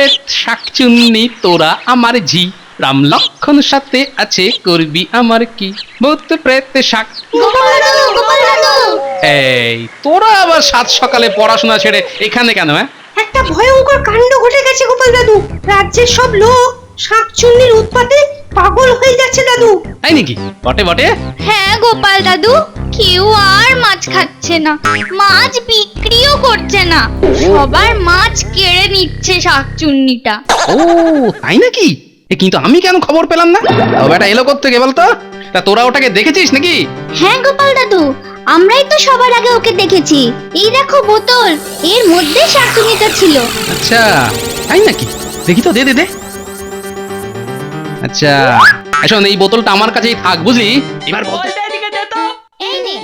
প্রেত শাকচুন্নি তোরা আমার ঝি, রাম লক্ষণ সাথে আছে করবি আমার কি, ভূত প্রেত শাক। এই তোরা আবার সাত সকালে পড়াশোনা ছেড়ে এখানে কেন? হ্যাঁ, একটা ভয়ঙ্কর কাণ্ড ঘটে গেছে গোপাল দাদু। রাজ্যের সব লোক শাকচুন্নির উৎপাতে পাগল হয়ে যাচ্ছে দাদু। তাই নাকি? বটে বটে। হ্যাঁ গোপাল দাদু, কেউ আর মাছ খাচ্ছে না, মাছ বিক্রিও করছে না, সবার মাছ কেড়ে নিচ্ছে শাকচুন্নিটা। ও তাই নাকি? কিন্তু আমি কেন খবর পেলাম না? ও বেটা এলো কোত্থেকে বলতো? তা তোরা ওটাকে দেখেছিস নাকি? হ্যাঁ গোপাল দাদু, আমরাই তো সবার আগে ওকে দেখেছি। এই দেখো বোতল, এর মধ্যে শাকচুন্নিটা ছিল। আচ্ছা তাই নাকি? দেখি তো, দে দে দে। আচ্ছা শোন, এই বোতলটা আমার কাছেই থাক, বুঝলি? এবার বলতে এই নে,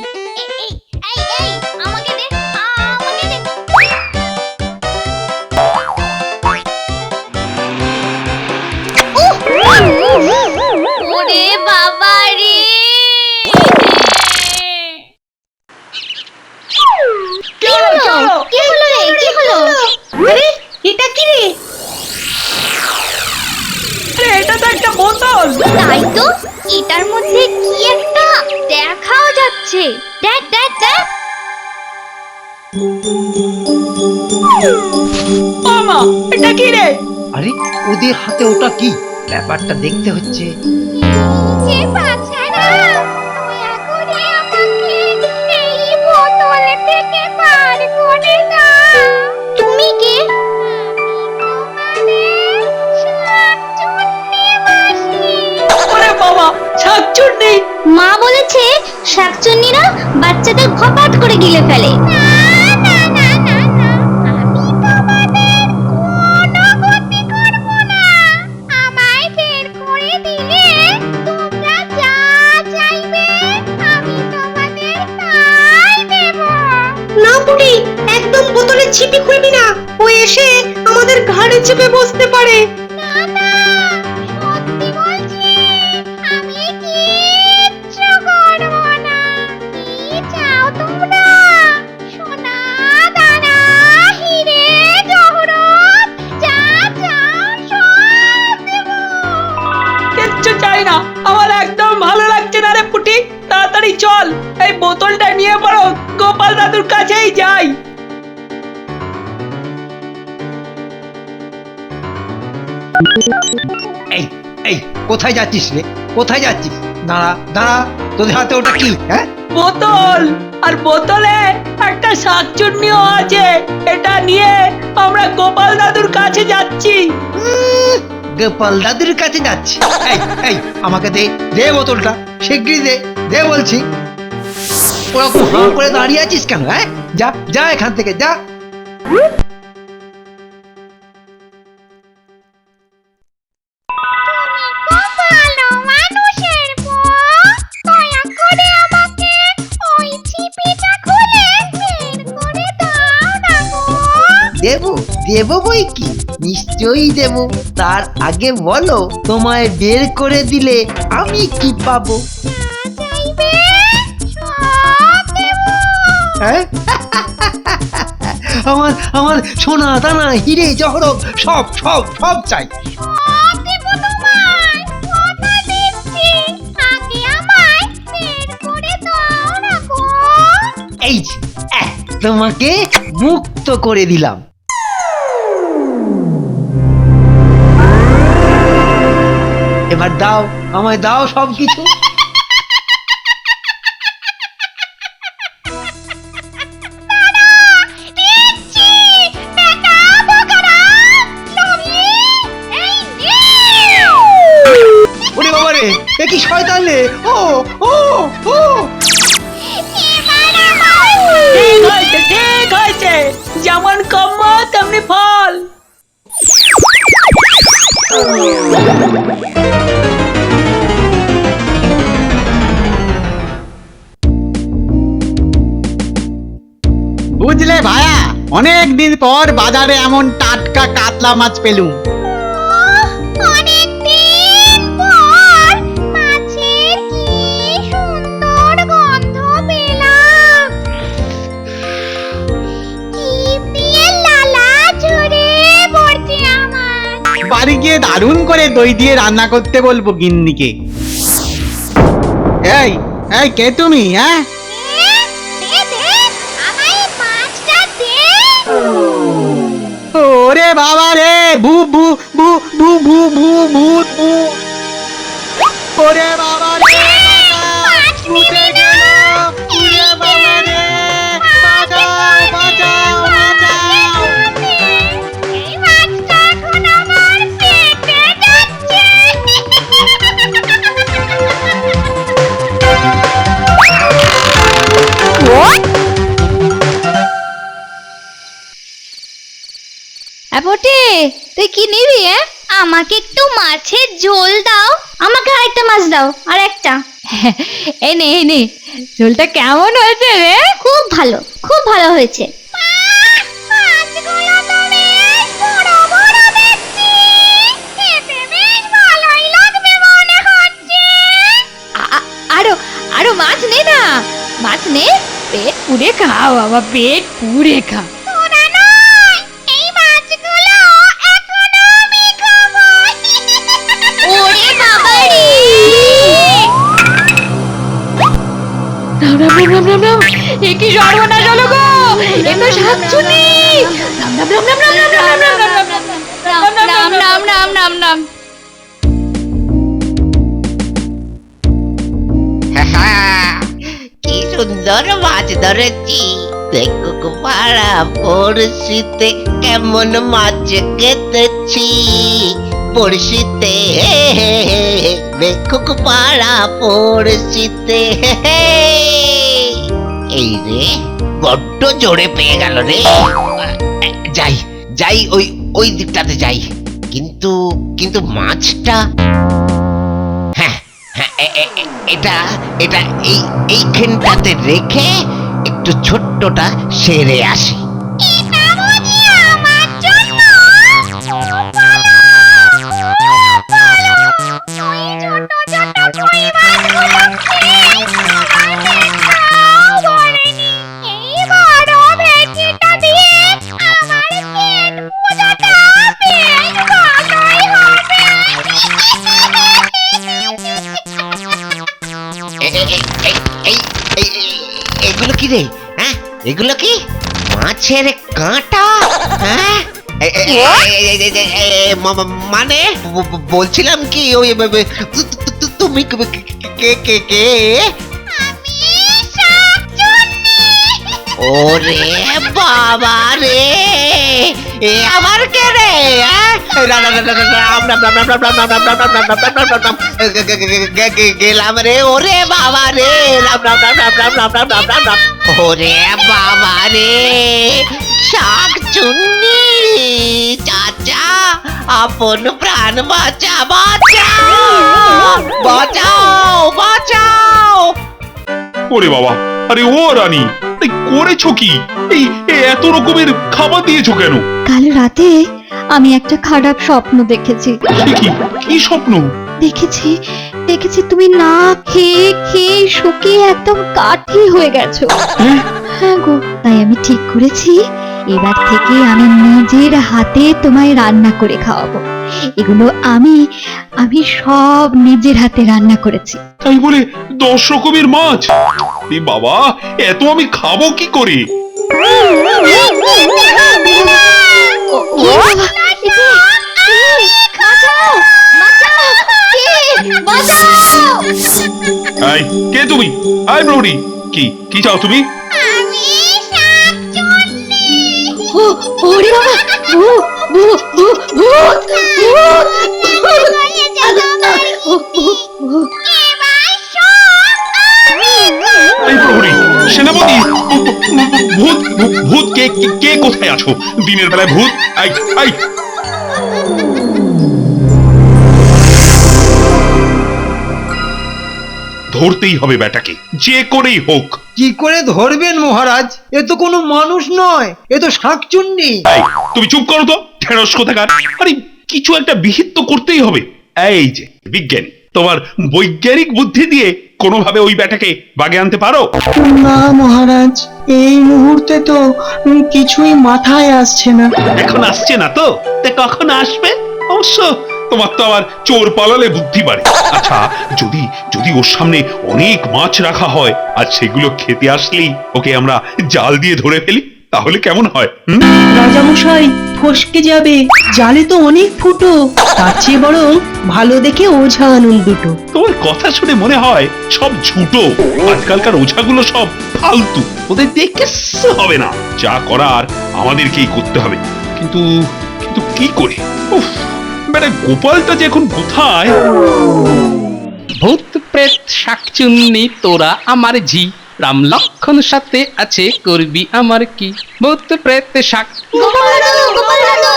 এই আমাকে দে, আমাকে দে। ওরে বাবা রে! কি হলো? কি হলো রে? কি হলো? আরে এটা কি রে? এটা তো একটা বোতল। তাই তো, এটার মধ্যে কি একটা দেখাও যাচ্ছে। দেখ দেখ দেখ। মামা, এটা কি রে? আরে ওদের হাতে ওটা কি? ব্যাপারটা দেখতে হচ্ছে। যে বাচ্চারা, দয়া করে আমাকে এই বোতল থেকে বার করে দাও। তুমি কে? আমি শাকচুন্নি মাসি। ওরে বাবা, শাকচুন্নি। মা বলেছে শাকচুন্নিরা বাচ্চাদের খপাত করে গিলে ফেলে। না না না না না, আমি তোমাদের কোনো ক্ষতি করব না। আমায় বের করে দিলে তোমরা যা চাইবে আমি তোমাদের তাই দেব। না পুটি, একদম বোতলের ছিপি খুলবি না। ও এসে আমাদের ঘাড়ে চেপে বসতে পারে। না না, সত্যি বলছি, আমি কিচ্ছু করব না। কি চাও তোমরা? সোনা, দানা, হিরে, জহরত, যা চাও সব দেব। কিচ্ছু চাই না, আমার একদম ভালো লাগছে না রে পুটি। তাড়াতাড়ি চল, এই বোতলটা নিয়ে পড়ো, গোপাল দাদুর কাছেই যাই। এই এই কোথায় যাচ্ছিস রে? কোথায় যাচ্ছিস? দাঁড়া দাঁড়া, তোদের হাতে ওটা কি? হ্যাঁ, বোতল, আর বোতলে একটা শাকচুন্নিও আছে। এটা নিয়ে আমরা গোপাল দাদুর কাছে যাচ্ছি। গোপাল দাদুর কাছে যাচ্ছি। এই এই আমাকে দে, দে বোতলটা, শিগগিরই দে, দে বলছি। ওরকম হাঁ করে দাঁড়িয়ে আছিস কেন? হ্যাঁ, যা যা এখান থেকে যা। তুমি খুব ভালো মানুষের বউ। দয়া করে আমাকে ওই ছিপিটা খুলে বের করে দাও না গো। দেব দেব বই কি, নিশ্চয়ই দেব। তার আগে বলো, তোমায় বের করে দিলে আমি কি পাবো? চাইবে সব দেব। হ্যাঁ? আমার আমার সোনা দানা হিরে জহরত সব সব সব চাই। সব দেব তোমায়, কথা দিচ্ছি। আগে আমায় বের করে দাও না গো। এই যে, তোমাকে মুক্ত করে দিলাম। এবার দাও, আমায় দাও সব কিছু। দিচ্ছি, বেটা বোকারাম, লোভী, এই নে। ওরে বাবা রে, এ কি শয়তান রে! ও ও ও এবার আমায় ঠিক হয়েছে, ঠিক হয়েছে, যেমন কর্ম তেমনি ফল। বুঝলে ভায়া, অনেক দিন পর বাজারে এমন টাটকা কাতলা মাছ পেলুম। অনেকদিন পর মাছের কি সুন্দর গন্ধ পেলাম। কি দিয়ে লালা ঝরে পড়ছে আমার। বাজারে গিয়ে দারুণ করে দই দিয়ে রান্না করতে বলবো গিন্নিকে। এই এই কে তুমি? হ্যাঁ, ওরে বাবা রে, ভূ ভূ ভূ ভূ ভূ ভূ ভূত ভূ, ওরে বাবা রে, উঠে গেল, ওরে বাবা রে, বাঁচাও বাঁচাও বাঁচাও। বটে, তুই কি নিবি? আমাকে একটু মাছের ঝোল দাও। আমাকে আরেকটা মাছ দাও, আর একটা। এই নে এই নে, ঝোলটা কেমন হয়েছে রে? খুব ভালো, খুব ভালো হয়েছে। আরো আরো মাছ নে না, মাছ নে, পেট পুড়ে খা বাবা, পেট পুড়ে খা। ওরে বাবা রে! রাম রাম রাম রাম রাম রাম, এ কি সর্বনাশ হলো গো! এ তো শাকচুন্নি! রাম রাম রাম রাম রাম রাম রাম রাম রাম রাম রাম রাম রাম রাম। কি সুন্দর মাছ ধরেছি। দেখো পাড়া পড়শিতে কেমন মাছ কেটেছি। পড়শিতে দেখো পাড়া পড়শিতে। এই রে, বড্ড জোরে পেয়ে গেল রে। যাই যাই, ওই ওই দিকটাতে যাই। কিন্তু কিন্তু মাছটা, হ্যাঁ হ্যাঁ, এটা এটা এইখানটাতে রেখে একটু ছোট্টটা সেরে আসি। এগুলো কি রে? হ্যাঁ, এগুলো কি মাছের কাঁটা? হ্যাঁ, মানে বলছিলাম কি, ওই তুমি কে কে কে? ওরে বাবা রে, এ আবার কে রে? গেলাম রে, ওরে বাবা রে, রাম রাম রাম রাম রাম রাম রাম রাম রাম রাম। ওরে বাবা রে, শাকচুন্নি চাচা, আপন প্রাণ বাঁচা, বাঁচাও বাঁচাও বাঁচাও। ওরে বাবা, আরে ও রানী, এই করেছো কি? এই এত রকমের খাবার দিয়েছো কেন? কাল রাতে আমি একটা খারাপ স্বপ্ন দেখেছি। কি স্বপ্ন? দেখেছি তুমি না খেয়ে খেয়ে শুকিয়ে একদম কাঠি হয়ে গেছো। হ্যাঁ গো, তাই আমি ঠিক করেছি এবার থেকে আমি নিজের হাতে তোমায় রান্না করে খাওয়াবো। এগুলো আমি সব নিজের হাতে রান্না করেছি। তাই বলে 10 রকমের মাছ? এ বাবা, এত আমি খাবো কি করে? এই, কে তুমি? আই প্রহরী, কি কি চাও তুমি? ওরে বাবা, এই প্রহরী, সেনাপতি, ভূত ভূত কে কে কোথায় আছো? দিনের বেলায় ভূত? আই আই, ধরতেই হবে বেটাকে, যে করেই হোক। কি করে ধরবেন মহারাজ? এ তো কোনো মানুষ নয়, এ তো শাকচুন্নি। এই, তুমি চুপ করো তো, ঢেঁড়স কোথাকার। আরে কিছু একটা বিহিত তো করতেই হবে। এই যে বিজ্ঞানী, তোমার বৈজ্ঞানিক বুদ্ধি দিয়ে কোনোভাবে ওই ব্যাটাকে বাগে আনতে পারো? না মহারাজ, এই মুহূর্তে তো কিছুই মাথায় আসছে না। এখন আসছে না তো? তা কখন আসবে? অবশ্য তোমার তো আবার চোর পালালে বুদ্ধি বাড়ে। আচ্ছা, যদি যদি ওর সামনে অনেক মাছ রাখা হয় আর সেগুলো খেতে আসলেই ওকে আমরা জাল দিয়ে ধরে ফেলি, তাহলে কেমন হয়? রাজামশাই ফসকে যাবে, জালে তো অনেক ফুটো, তার চেয়ে বরং ভালো দেখে ওঝা আনুন দুটো। তোমার কথা শুনে মনে হয় সব ঝুটো। আজকালকার ওঝাগুলো সব ফালতু, ওদের দিয়ে কিচ্ছু হবে না। যা করার আমাদেরকেই করতে হবে। কিন্তু কিন্তু কি করে? উফ, মানে গোপালটা যে এখন কোথায়? ভূত প্রেত শাকচুন্নি তোরা আমার ঝি, রাম লক্ষণ সাথে আছে করবি আমার কি? ভূত প্রেত শাক। গোপাল দাদু, গোপাল দাদু।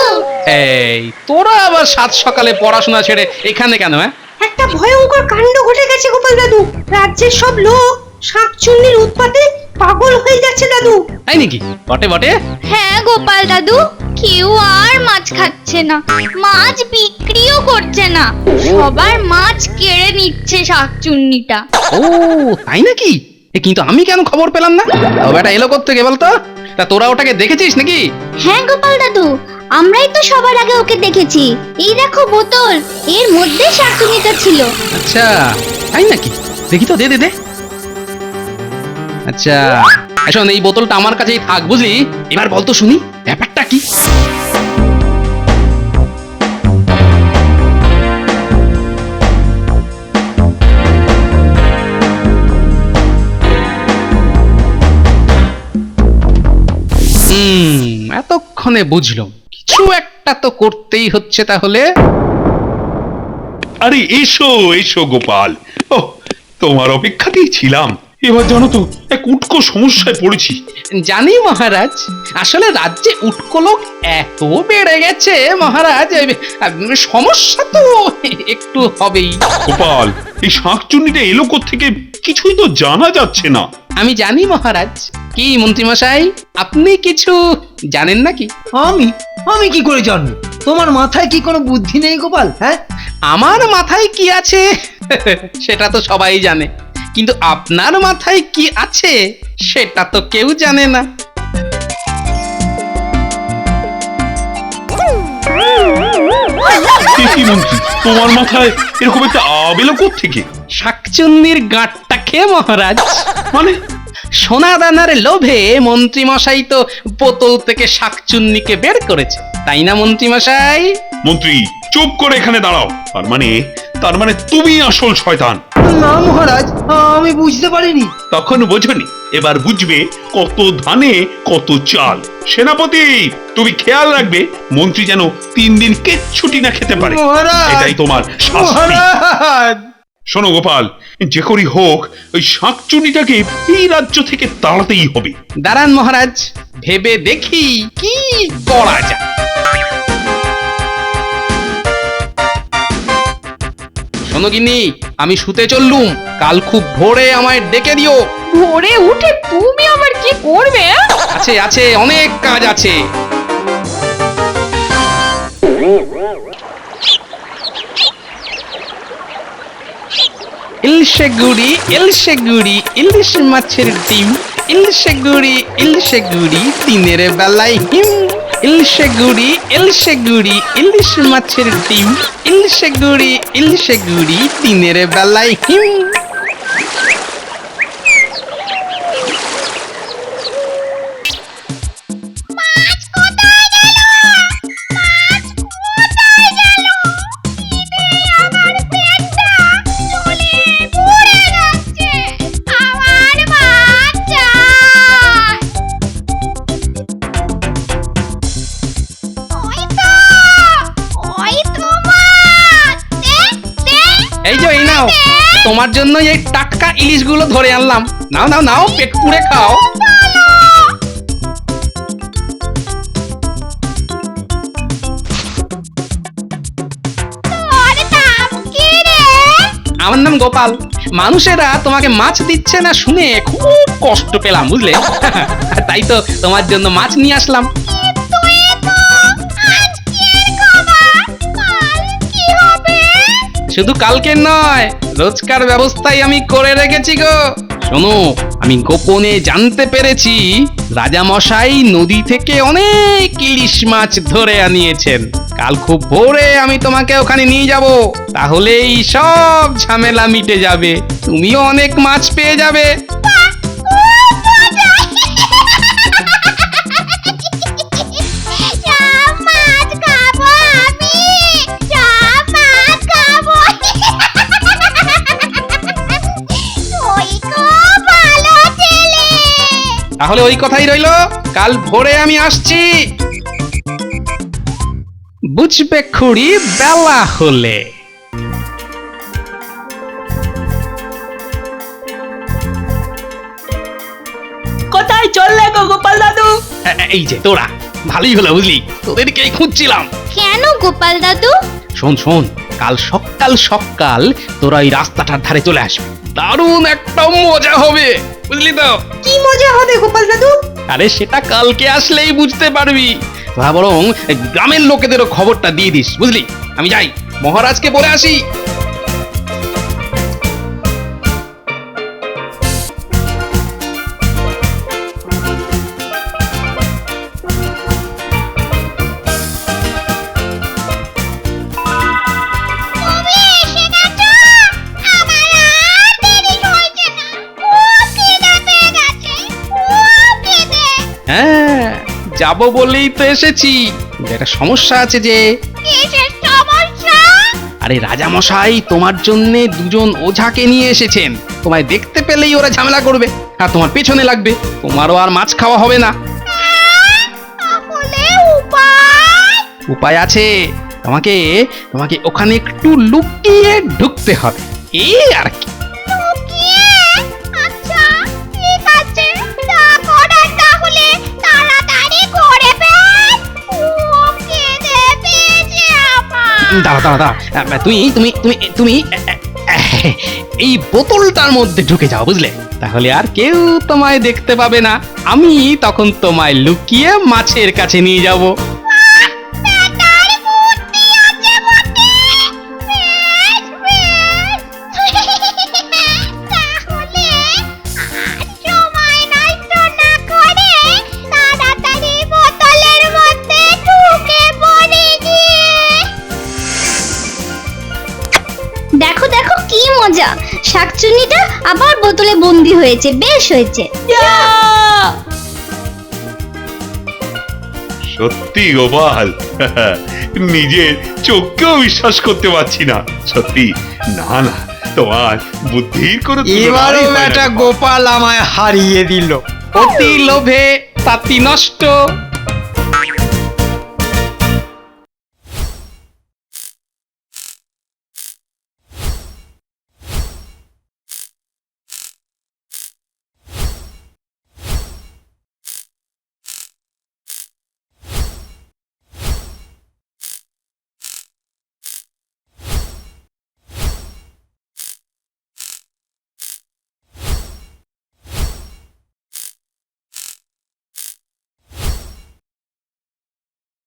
এই তোরা আবার সাত সকালে পড়াশোনা ছেড়ে এখানে কেন? একটা ভয়ঙ্কর কাণ্ড ঘটে গেছে গোপাল দাদু। রাজ্যের সব লোক শাকচুন্নির উৎপাতে পাগল হয়ে যাচ্ছে দাদু। তাই নাকি? বটে বটে। হ্যাঁ গোপাল দাদু, কেউ আর মাছ খাচ্ছে না, মাছ বিক্রিও করছে না, সবার মাছ কেড়ে নিচ্ছে শাকচুন্নিটা। ও তাই নাকি? কিন্তু আমি কেন খবর পেলাম না? ও বেটা এলো কোত্থেকে বলতো? তা তোরা ওটাকে দেখেছিস নাকি? হ্যাঁ গোপাল দাদু, আমরাই তো সবার আগে ওকে দেখেছি। এই দেখো বোতল, এর মধ্যে শাকচুন্নিটা ছিল। আচ্ছা তাই নাকি? দেখি তো, দে দে দে। আচ্ছা শোন, এই বোতলটা আমার কাছেই থাক, বুঝলি? এবার বলতো শুনি ব্যাপারটা কি? এতক্ষণে বুঝলাম, কিছু একটা তো করতেই হচ্ছে তাহলে। আরে এসো এসো গোপাল, ও তোমার অপেক্ষাতেই ছিলাম। এবার জানো তো এক উটকো সমস্যায় পড়েছি। জানি মহারাজ, আসলে রাজ্যে উটকো লোক এত বেড়ে গেছে মহারাজ, সমস্যা তো একটু হবেই। গোপাল, এই শাঁকচুন্নিটা এলো কোত্থেকে কিছুই তো জানা যাচ্ছে না। আমি জানি মহারাজ। কি মন্ত্রীমশাই, আপনি কিছু জানেন নাকি? আমি আমি কি করে জানবো? তোমার মাথায় কি কোনো বুদ্ধি নেই গোপাল? হ্যাঁ, আমার মাথায় কি আছে সেটা তো সবাই জানে, কিন্তু আপনার মাথায় কি আছে সেটা তো কেউ জানে না। কি মন্ত্রী, তোমার মাথায় এরকম একটা আব এলো কোত্থেকে? শাকচুন্নির গাঁটটা খেয়ে মহারাজ। মানে সোনা দানার লোভে মন্ত্রী মশাই তো বোতল থেকে শাকচুন্নিকে বের করেছে, তাই না মন্ত্রী মশাই? মন্ত্রী চুপ করে এখানে দাঁড়াও। তার মানে তুমি আসল শয়তান। না মহারাজ, আমি বুঝতে পারিনি। তখন বোঝনি, এবার বুঝবে কত ধানে কত চাল। সেনাপতি, তুমি খেয়াল রাখবে মন্ত্রী যেন 3 দিন কিচ্ছুটি না খেতে পারে। মহারাজ! এটাই তোমার শাস্তি। মহারাজ! শোনো গোপাল, যে করি হোক ওই শাঁকচুন্নিটাকে এই রাজ্য থেকে তাড়াতেই হবে। দাঁড়ান মহারাজ, ভেবে দেখি কি করা যায়। শোনো গিন্নি, আমি শুতে চললুম, কাল খুব ভোরে আমায় ডেকে দিও। ভোরে উঠে তুমি আবার কি করবে? আছে আছে, অনেক কাজ আছে। ইলশে গুড়ি ইলিশ মাছের ডিম, ইলশে গুড়ি দিনের বেলায় হিম। ইলশে গুড়ি ইলিশ মাছের ডিম, ইলশে গুড়ি দিনের বেলায় হিম। এই যে এই নাও, তোমার জন্য এই টাটকা ইলিশগুলো ধরে আনলাম। নাও নাও নাও, পেট পুড়ে খাও। আমার নাম গোপাল। মানুষেরা তোমাকে মাছ দিচ্ছে না শুনে খুব কষ্ট পেলাম, বুঝলে? তাই তো তোমার জন্য মাছ নিয়ে আসলাম। শুধু কালকে নয়, রোজকার ব্যবস্থাই আমি করে রেখেছি গো। শোনো, আমি গোপনে জানতে পেরেছি রাজামশাই নদী থেকে অনেক ইলিশ মাছ ধরে আনিয়েছেন। কাল খুব ভোরে আমি তোমাকে ওখানে নিয়ে যাব, তাহলেই সব ঝামেলা মিটে যাবে, তুমিও অনেক মাছ পেয়ে যাবে। সব মাছ খাবো আমি, সব মাছ খাবো। ওই খুব ভালো ছেলে। তাহলে ওই কথাই রইলো, কাল ভোরে আমি আসছি। বুঝবে খুড়ি বেলা হলে। কোথায় চললে গো গোপাল দাদু? এই যে তোরা, ভালোই হলো বুঝলি, তোদেরকেই খুঁজছিলাম। কেন গোপাল দাদু? শোন শোন, কাল সকাল সকাল তোরা এই রাস্তাটার ধারে চলে আসবি, দারুণ একটা মজা হবে, বুঝলি তো? কি মজা হবে গোপাল দাদু? আরে সেটা কালকে আসলেই বুঝতে পারবি। তোরা বরং এই গ্রামের লোকেদেরও খবরটা দিয়ে দিস, বুঝলি? আমি যাই, মহারাজকে বলে আসি। তুমি এসে গেছো? আমার আর দেরি হয়েছে না, খুব খিদে পেয়ে গেছে, খুব খিদে। হ্যাঁ, যাবো বলেই তো এসেছি। কিন্তু একটা সমস্যা আছে যে, কিসের সমস্যা? আরে রাজামশাই তোমার জন্য দুজন ওঝাকে নিয়ে এসেছেন। তোমায় দেখতে পেলেই ওরা ঝামেলা করবে আর তোমার পেছনে লাগবে, তোমারও আর মাছ খাওয়া হবে না। তাহলে উপায়? উপায় আছে, তোমাকে তোমাকে ওখানে একটু লুকিয়ে ঢুকতে হবে, এই আর কি। লুকিয়ে? আচ্ছা, ঠিক আছে, যা করার তাহলে তাড়াতাড়ি করে ফেল, খুব খিদে পেয়েছে আমার। দাঁড়া দাঁড়া দাঁড়া, তুমি তুমি তুমি তুমি এই বোতলটার মধ্যে ঢুকে যাও, বুঝলে? তাহলে আর কেউ তোমায় দেখতে পাবে না, আমি তখন তোমায় লুকিয়ে মাছের কাছে নিয়ে যাব। ব্যাটার বুদ্ধি আছে বটে। বেশ, বেশ। তাহলে আর সময় নষ্ট না করে তাড়াতাড়ি বোতলের মধ্যে ঢুকে পড়ে গিয়ে। দেখো দেখো কি মজা, শাকচুন্নিটা আবার বোতলে বন্দি হয়েছে, বেশ হয়েছে। সত্যি গোপাল, নিজের চোখকেও বিশ্বাস করতে পারছি না। সত্যি, না না, তোমার বুদ্ধির কোনো তুলনাই এবারও হয় না বেটা গোপাল। গোপাল আমায় হারিয়ে দিল। অতি লোভে তাতি নষ্ট,